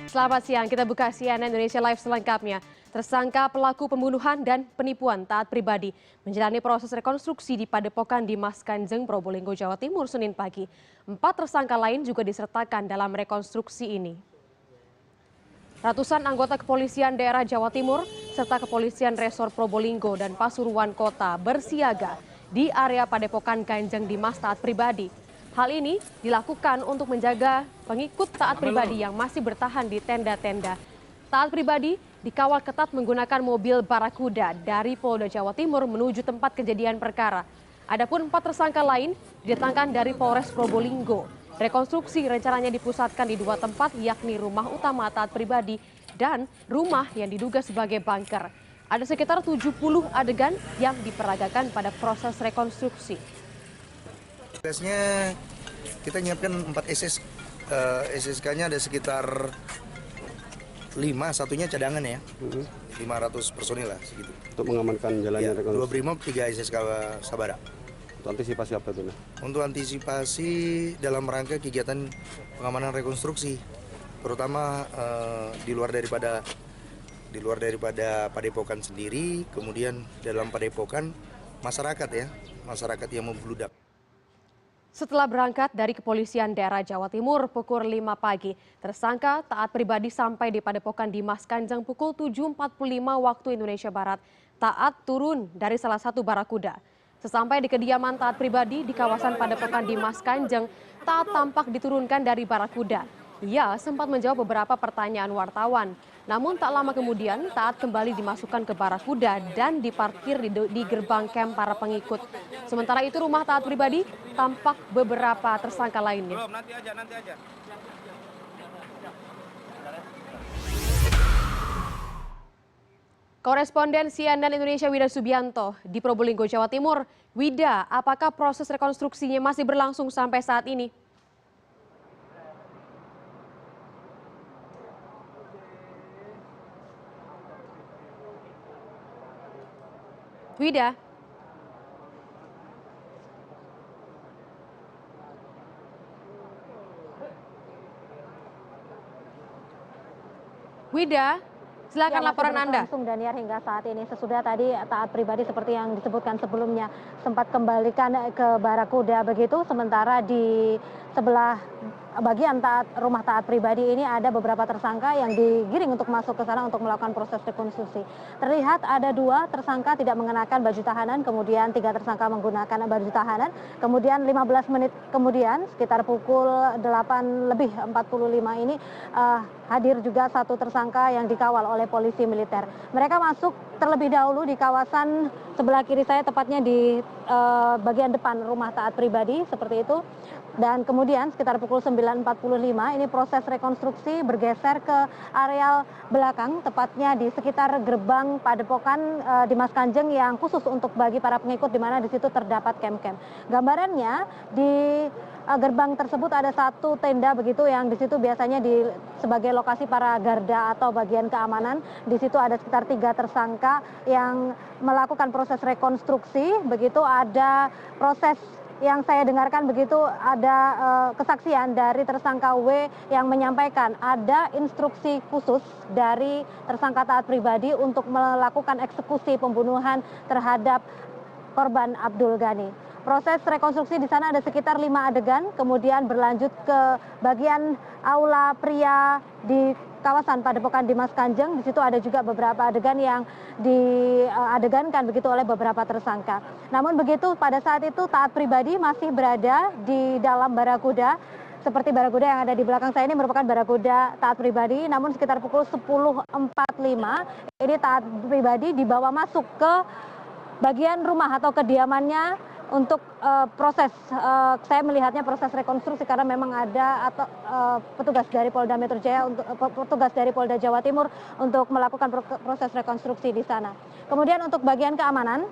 Selamat siang, kita buka CNN Indonesia Live selengkapnya. Tersangka pelaku pembunuhan dan penipuan taat pribadi menjalani proses rekonstruksi di Padepokan Dimas Kanjeng, Probolinggo, Jawa Timur, Senin pagi. 4 tersangka lain juga disertakan dalam rekonstruksi ini. Ratusan anggota kepolisian daerah Jawa Timur serta kepolisian Resor Probolinggo dan Pasuruan Kota bersiaga di area Padepokan Kanjeng Dimas taat pribadi. Hal ini dilakukan untuk menjaga pengikut taat pribadi yang masih bertahan di tenda-tenda. Taat pribadi dikawal ketat menggunakan mobil Barakuda dari Polda Jawa Timur menuju tempat kejadian perkara. Adapun 4 tersangka lain didatangkan dari Polres Probolinggo. Rekonstruksi rencananya dipusatkan di 2 tempat, yakni rumah utama taat pribadi dan rumah yang diduga sebagai bunker. Ada sekitar 70 adegan yang diperagakan pada proses rekonstruksi. Tugasnya kita nyiapkan 4 SS, SSK-nya ada sekitar 5, satunya cadangan ya, 500 personil lah segitu. Untuk mengamankan jalannya Ya, 2 Brimob, 3 SSK Sabara. Untuk antisipasi apa itu? Untuk antisipasi dalam rangka kegiatan pengamanan rekonstruksi, terutama di luar daripada Padepokan sendiri, kemudian dalam Padepokan masyarakat yang membludak. Setelah berangkat dari kepolisian daerah Jawa Timur pukul 5 pagi, tersangka taat pribadi sampai di Padepokan Dimas Kanjeng pukul 7.45 waktu Indonesia Barat. Taat turun dari salah satu Barakuda. Sesampai di kediaman taat pribadi di kawasan Padepokan Dimas Kanjeng, Taat tampak diturunkan dari Barakuda. Ia sempat menjawab beberapa pertanyaan wartawan. Namun tak lama kemudian Taat kembali dimasukkan ke Barakuda dan diparkir di gerbang camp para pengikut. Sementara itu rumah Taat pribadi tampak beberapa tersangka lainnya. Nanti aja. Koresponden CNN Indonesia Wida Subianto di Probolinggo, Jawa Timur. Wida, apakah proses rekonstruksinya masih berlangsung sampai saat ini? Wida. Wida, silakan laporan Anda. Langsung Daniar hingga saat ini sesudah tadi taat pribadi seperti yang disebutkan sebelumnya sempat kembalikan ke Barakuda begitu, sementara di sebelah bagian rumah taat pribadi ini ada beberapa tersangka yang digiring untuk masuk ke sana untuk melakukan proses rekonstruksi. Terlihat ada 2 tersangka tidak mengenakan baju tahanan, kemudian 3 tersangka menggunakan baju tahanan, kemudian 15 menit kemudian sekitar pukul 8:45 ini hadir juga 1 tersangka yang dikawal oleh polisi militer. Mereka masuk terlebih dahulu di kawasan sebelah kiri saya, tepatnya di bagian depan rumah taat pribadi seperti itu. Dan kemudian sekitar pukul 9.45 ini proses rekonstruksi bergeser ke areal belakang, tepatnya di sekitar gerbang Padepokan Dimas Kanjeng yang khusus untuk bagi para pengikut, di mana di situ terdapat camp-camp. Gambarannya di gerbang tersebut ada 1 tenda begitu yang di situ biasanya sebagai lokasi para garda atau bagian keamanan. Di situ ada sekitar 3 tersangka yang melakukan proses rekonstruksi. Begitu ada proses yang saya dengarkan begitu, ada kesaksian dari tersangka W yang menyampaikan ada instruksi khusus dari tersangka taat pribadi untuk melakukan eksekusi pembunuhan terhadap korban Abdul Ghani. Proses rekonstruksi di sana ada sekitar 5 adegan, kemudian berlanjut ke bagian aula pria di kawasan Padepokan Dimas Kanjeng. Di situ ada juga beberapa adegan yang diadegankan begitu oleh beberapa tersangka. Namun begitu pada saat itu taat pribadi masih berada di dalam Barakuda. Seperti Barakuda yang ada di belakang saya ini merupakan Barakuda taat pribadi, namun sekitar pukul 10.45 ini taat pribadi dibawa masuk ke bagian rumah atau kediamannya untuk proses, saya melihatnya proses rekonstruksi karena memang ada petugas dari Polda Metro Jaya, petugas dari Polda Jawa Timur untuk melakukan proses rekonstruksi di sana. Kemudian untuk bagian keamanan,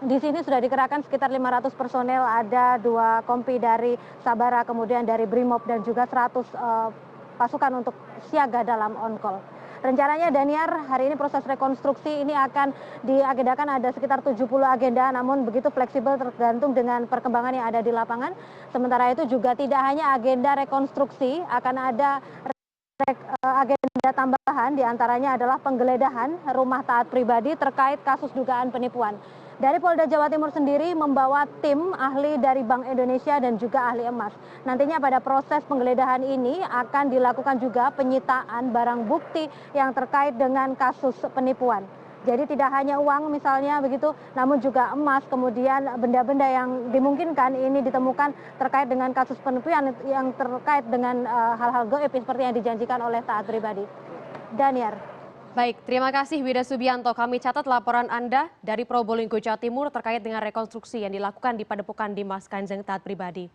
di sini sudah dikerahkan sekitar 500 personel, ada 2 kompi dari Sabara, kemudian dari Brimob dan juga 100 pasukan untuk siaga dalam on-call. Rencananya Daniar, hari ini proses rekonstruksi ini akan diagendakan ada sekitar 70 agenda, namun begitu fleksibel tergantung dengan perkembangan yang ada di lapangan. Sementara itu juga tidak hanya agenda rekonstruksi, akan ada agenda tambahan diantaranya adalah penggeledahan rumah taat pribadi terkait kasus dugaan penipuan. Dari Polda Jawa Timur sendiri membawa tim ahli dari Bank Indonesia dan juga ahli emas. Nantinya pada proses penggeledahan ini akan dilakukan juga penyitaan barang bukti yang terkait dengan kasus penipuan. Jadi tidak hanya uang misalnya begitu, namun juga emas, kemudian benda-benda yang dimungkinkan ini ditemukan terkait dengan kasus penipuan yang terkait dengan hal-hal gaib seperti yang dijanjikan oleh taat pribadi. Daniar. Baik, terima kasih Wida Subianto. Kami catat laporan Anda dari Probolinggo, Jawa Timur terkait dengan rekonstruksi yang dilakukan di Padepokan Dimas Kanjeng Taat Pribadi.